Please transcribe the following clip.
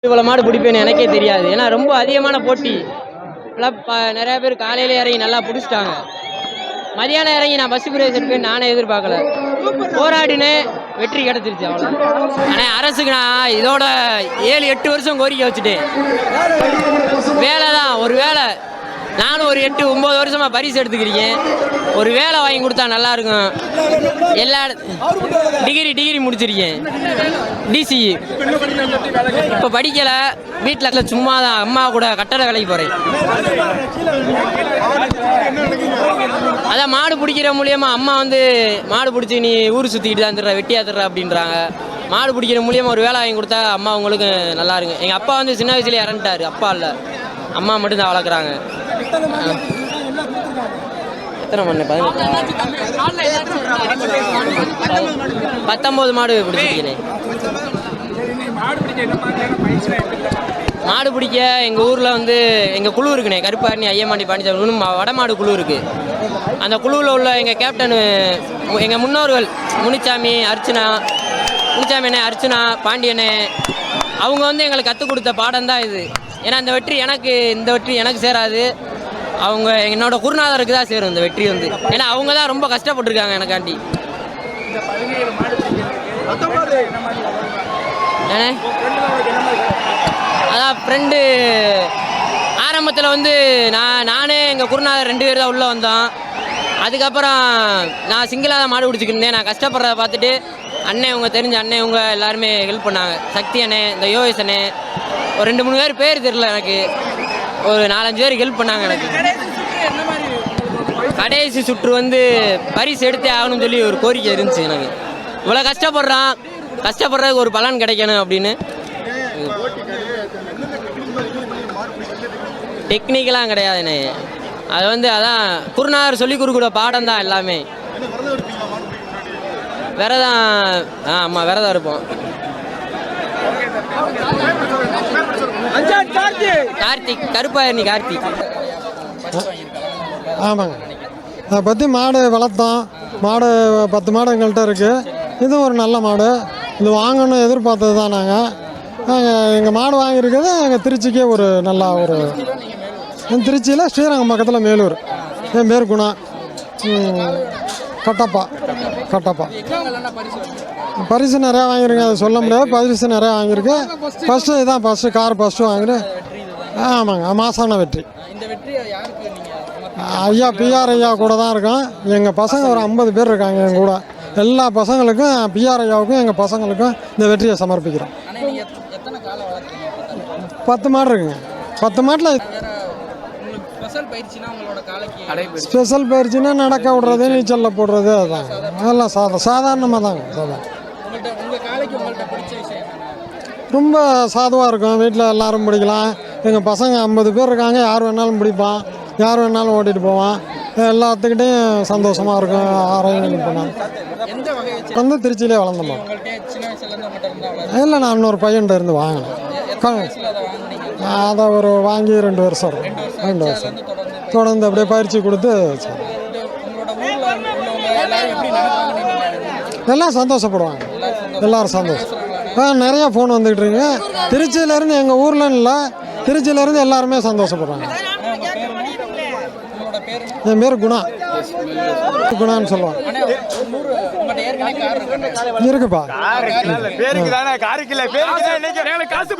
இவ்வளோ மாடு பிடிப்பேன்னு எனக்கே தெரியாது. ஏன்னா ரொம்ப அதிகமான போட்டி. நிறையா பேர் காலையில் இறங்கி நல்லா பிடிச்சிட்டாங்க. மதியானம் இறங்கி நான் பஸ் பிரைஸ் எடுப்பேன்னு நானே எதிர்பார்க்கல. போராடினே வெற்றி கிடச்சிருச்சு அவ்வளோ. ஆனால் அரசுக்கு நான் இதோட 7-8 வருஷம் கோரிக்கை வச்சுட்டேன். வேலை தான் ஒரு வேலை. நானும் ஒரு 8-9 வருஷமாக பரிசு எடுத்துக்கிறேன். ஒரு வேலை வாங்கி கொடுத்தா நல்லாயிருக்கும். எல்லா டிகிரி முடிச்சிருக்கேன். டிசி இப்போ படிக்கலை. வீட்டில் சும்மா தான் அம்மா கூட கட்டட வேலைக்கு போகிறேன். அதான் மாடு பிடிக்கிற மூலியமா அம்மா மாடு பிடிச்சி நீ ஊர் சுற்றிக்கிட்டு தான் தர்ற வெட்டியா தர்ற அப்படின்றாங்க. மாடு பிடிக்கிற மூலியமா ஒரு வேலை வாங்கி கொடுத்தா அம்மா உங்களுக்கு நல்லா இருக்கு. எங்கள் அப்பா சின்ன வயசுலேயே இறந்துட்டாரு. அப்பா இல்லை, அம்மா மட்டும்தான் வளர்க்குறாங்க. எத்தனை மணி 19 மாடு பிடிச்சிருக்கேன். மாடு பிடிக்க எங்கள் ஊரில் எங்கள் குழு இருக்குண்ணே. கருப்பாரணி, ஐயமாண்டி, பாண்டிச்சாமி வடமாடு குழு இருக்குது. அந்த குழுவில் உள்ள எங்கள் கேப்டனு, எங்கள் முன்னோர்கள் முனிச்சாமி, அண்ணே, அர்ச்சனா, பாண்டியண்ணே, அவங்க எங்களுக்கு கற்றுக் கொடுத்த பாடம் தான் இது. ஏன்னா இந்த வெற்றி எனக்கு சேராது. அவங்க என்னோட குருநாதருக்கு தான் சேரும் இந்த வெற்றி. ஏன்னா அவங்க தான் ரொம்ப கஷ்டப்பட்டுருக்காங்க எனக்காண்டி. அதான் ஃப்ரெண்டு ஆரம்பத்தில் நானே எங்கள் குருநாதர் 2 பேர் தான் உள்ளே வந்தோம். அதுக்கப்புறம் நான் சிங்கிளாக தான் மாடு பிடிச்சிக்கிருந்தேன். நான் கஷ்டப்படுறத பார்த்துட்டு அண்ணன் தெரிஞ்ச அண்ணன் எல்லாருமே ஹெல்ப் பண்ணாங்க. சக்தி அண்ணே, இந்த யோகேஷ் அண்ணே, ஒரு 2-3 பேர் தெரியல எனக்கு, ஒரு 4-5 பேருக்கு ஹெல்ப் பண்ணாங்க. எனக்கு கடைசி சுற்று பரிசு எடுத்தே ஆகணும்னு சொல்லி ஒரு கோரிக்கை இருந்துச்சு. எனக்கு இவ்வளோ கஷ்டப்படுறதுக்கு ஒரு பலன் கிடைக்கணும் அப்படின்னு. டெக்னிக்கெலாம் கிடையாதுண்ணே. அது அதான் குருநாதர் சொல்லி கொடுக்குற பாடம் தான் எல்லாமே. விரதம், ஆமாம் விரதம் இருப்போம். கார்த்திக், கருப்பாயிரணி கார்த்திக். ஆமாங்க, அதை பற்றி மாடு வளர்த்தோம். மாடு 10 மாடு எங்கள்கிட்ட இருக்குது. இது ஒரு நல்ல மாடு. இது வாங்கணும் எதிர்பார்த்தது தான். எங்கள் மாடு வாங்கியிருக்கிறது எங்கள் திருச்சிக்கே ஒரு நல்லா ஒரு திருச்சியில் ஸ்ரீரங்கம் பக்கத்தில் மேலூர். என் பேர் குணா. கட்டப்பா பரிசு நிறையா வாங்கியிருக்கேன். அதை சொல்ல முடியாது. பரிசு நிறையா வாங்கியிருக்கேன். ஃபஸ்ட்டு இதுதான் கார் ஃபஸ்ட்டு வாங்கினேன். ஆமாங்க, மாசான வெற்றி. ஐயா பிஆர் ஐயா கூட தான் இருக்கோம். எங்கள் பசங்க ஒரு 50 பேர் இருக்காங்க என் கூட. எல்லா பசங்களுக்கும், பிஆர் ஐயாவுக்கும் எங்கள் பசங்களுக்கும் இந்த வெற்றியை சமர்ப்பிக்கிறோம். 10 மாடு இருக்குங்க. 10 மாட்டில் ஸ்பெஷல் பயிற்சின்னா நடக்க விடுறது, நீச்சலில் போடுறது, அதுதான். அதெல்லாம் சாதாரணமாக தாங்க. ரொம்ப சாதுவாக இருக்கும். வீட்டில் எல்லோரும் பிடிக்கலாம். எங்கள் பசங்க 50 பேர் இருக்காங்க. யார் வேணாலும் பிடிப்பான், யார் வேணாலும் ஓட்டிகிட்டு போவான். எல்லாத்துக்கிட்டையும் சந்தோஷமாக இருக்கும். ஆரோக்கியம் பண்ணால் திருச்சியிலே வளர்ந்தோம். இல்லை, நான் இன்னொரு பையன்கிட்ட இருந்து வாங்கினேன். அதை வாங்கி 2 வருஷம் இருக்கும். 2 வருஷம் தொடர்ந்து அப்படியே பயிற்சி கொடுத்து எல்லாம் சந்தோஷப்படுவாங்க. எல்லோரும் சந்தோஷம். நிறையா ஃபோன் வந்துக்கிட்டு இருக்குங்க. திருச்சியிலேருந்து, எங்கள் ஊரில் இல்லை, திருச்சியிலேருந்து எல்லாருமே சந்தோஷப்படுறாங்க. என் பேர் குணான்னு சொல்லுவாங்க. இருக்குப்பா. காசு